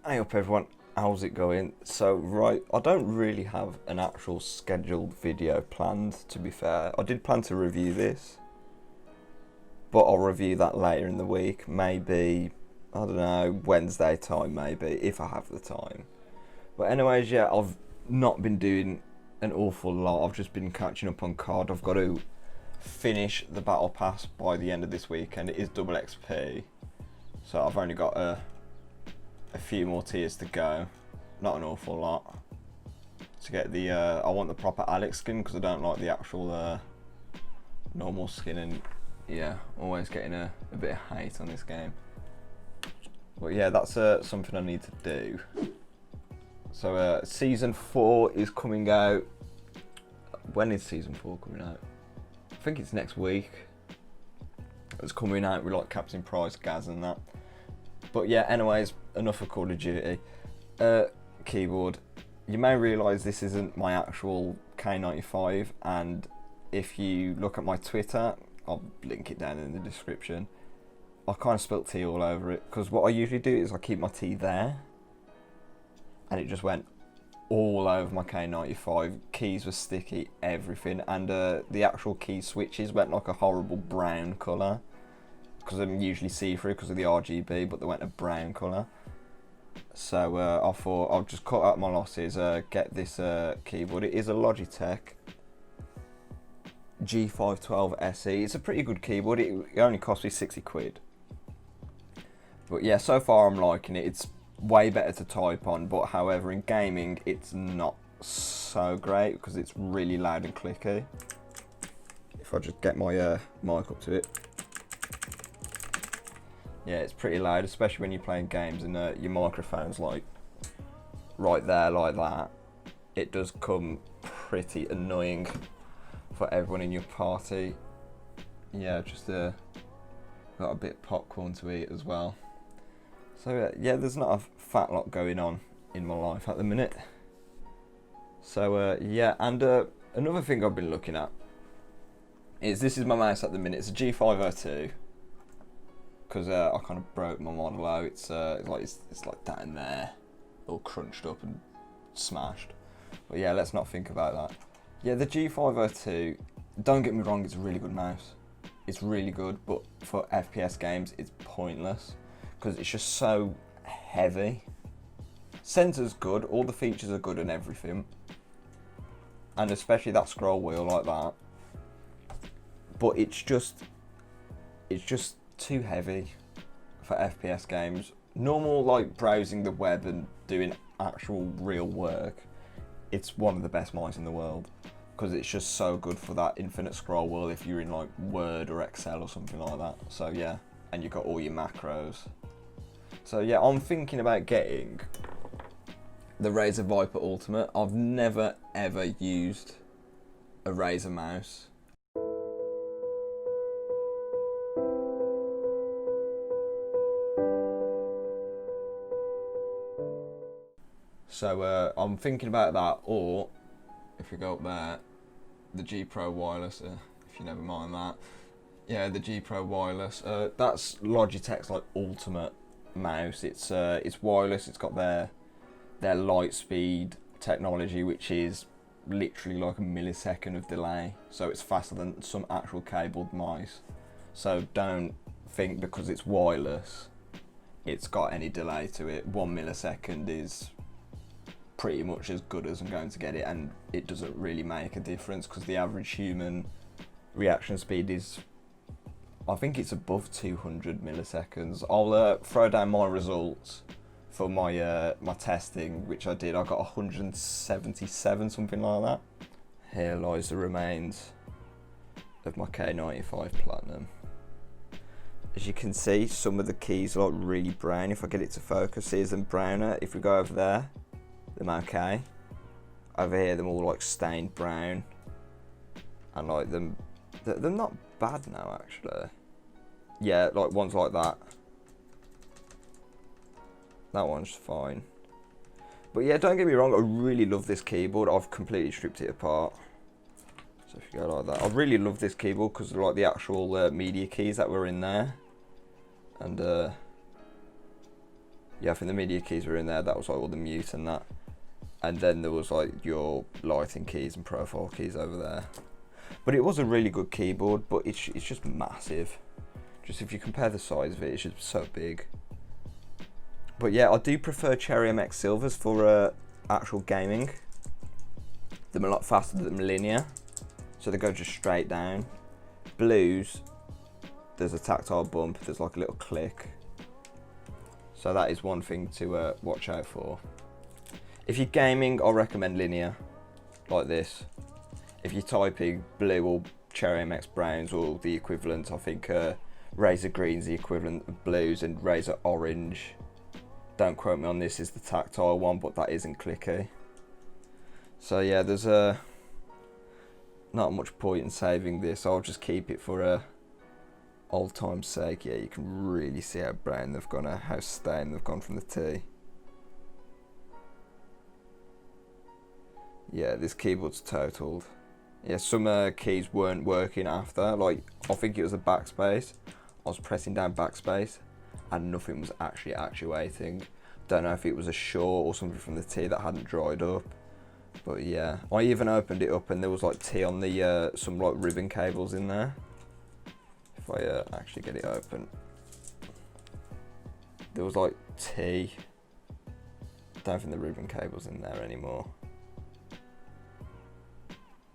Hey up everyone, how's it going? So right, I don't really have an actual scheduled video planned, to be fair. I did plan to review this, but I'll review that later in the week, maybe, I don't know, Wednesday time maybe, if I have the time. But anyways, yeah, I've not been doing an awful lot. I've just been catching up on COD. I've got to finish the battle pass by the end of this weekend. It is double XP, so I've only got a few more tiers to go, not an awful lot, to get the I want the proper Alex skin because I don't like the actual normal skin, and yeah, always getting a bit of hate on this game. But yeah, that's something I need to do. So season 4 is coming out. When is season 4 coming out? I think it's next week. It's coming out with like Captain Price, Gaz and that. But yeah, anyways, enough of Call of Duty. Keyboard. You may realise this isn't my actual K95, and if you look at my Twitter, I'll link it down in the description, I kind of spilt tea all over it, because what I usually do is I keep my tea there, and it just went all over my K95. Keys were sticky, everything, and the actual key switches went like a horrible brown colour, because I'm usually see-through because of the RGB, but they went a brown colour. So I thought I'll just cut out my losses, get this keyboard. It is a Logitech G512 SE. It's a pretty good keyboard. It only cost me 60 quid. But yeah, so far I'm liking it. It's way better to type on, but however in gaming it's not so great because it's really loud and clicky. If I just get my mic up to it. Yeah, it's pretty loud, especially when you're playing games and your microphone's like right there like that. It does come pretty annoying for everyone in your party. Yeah, just got a bit of popcorn to eat as well. So yeah, there's not a fat lot going on in my life at the minute. So yeah, and another thing I've been looking at is this is my mouse at the minute. It's a G512. Because I kind of broke my model out. It's like down there, all crunched up and smashed. But yeah, let's not think about that. Yeah, the G512, don't get me wrong, it's a really good mouse. It's really good, but for FPS games, it's pointless because it's just so heavy. Sensor's good, all the features are good and everything, and especially that scroll wheel like that. But it's just too heavy for FPS games. Normal, like browsing the web and doing actual real work, it's one of the best mice in the world because it's just so good for that infinite scroll wheel if you're in like Word or Excel or something like that. So yeah, and you've got all your macros. So yeah, I'm thinking about getting the Razer Viper Ultimate. I've never ever used a Razer mouse. So I'm thinking about that, or if we go up there, the G Pro Wireless, if you never mind that. Yeah, the G Pro Wireless. That's Logitech's like ultimate mouse. It's wireless. It's got their light speed technology, which is literally like a millisecond of delay. So it's faster than some actual cabled mice. So don't think because it's wireless, it's got any delay to it. 1 millisecond is pretty much as good as I'm going to get it, and it doesn't really make a difference because the average human reaction speed is, I think it's above 200 milliseconds. I'll throw down my results for my my testing, which I did. I got 177, something like that. Here lies the remains of my K95 Platinum. As you can see, some of the keys are like really brown. If I get it to focus, here's them browner. If we go over there, them okay. Over here, them all like stained brown, and like them, they're not bad now actually. Yeah, like ones like that. That one's fine. But yeah, don't get me wrong, I really love this keyboard. I've completely stripped it apart. So if you go like that, I really love this keyboard because of like the actual media keys that were in there, and Yeah, I think the media keys were in there. That was like all the mute and that. And then there was like your lighting keys and profile keys over there. But it was a really good keyboard, but it's just massive. Just if you compare the size of it, it's just so big. But yeah, I do prefer Cherry MX Silvers for actual gaming. They're a lot faster than linear, so they go just straight down. Blues, there's a tactile bump, there's like a little click. So that is one thing to watch out for. If you're gaming, I recommend linear, like this. If you're typing blue or Cherry MX browns or the equivalent, I think Razor Green's the equivalent of blues, and Razor Orange, don't quote me on this, is the tactile one, but that isn't clicky. So yeah, there's not much point in saving this. I'll just keep it for old time's sake. Yeah, you can really see how brown they've gone, how stained they've gone from the T. Yeah, this keyboard's totaled. Yeah, some keys weren't working after. Like, I think it was the backspace. I was pressing down backspace and nothing was actually actuating. Don't know if it was a short or something from the T that hadn't dried up. But yeah, I even opened it up and there was like T on the some like ribbon cables in there. If I actually get it open, there was like T. Don't think the ribbon cable's in there anymore.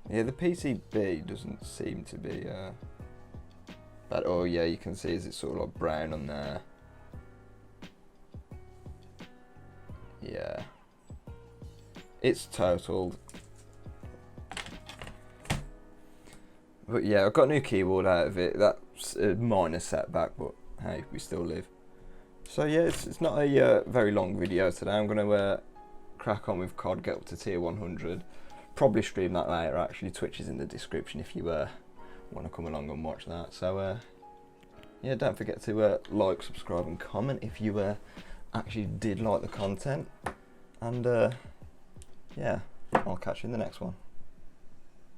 Yeah, the PCB doesn't seem to be that. Oh yeah, you can see it's sort of like brown on there. Yeah, it's totaled. But yeah, I got a new keyboard out of it. That's a minor setback, but hey, we still live. So yeah, it's not a very long video today. I'm going to crack on with COD, get up to tier 100. Probably stream that later actually. Twitch is in the description if you want to come along and watch that. So yeah, don't forget to like, subscribe and comment if you actually did like the content. And yeah, I'll catch you in the next one.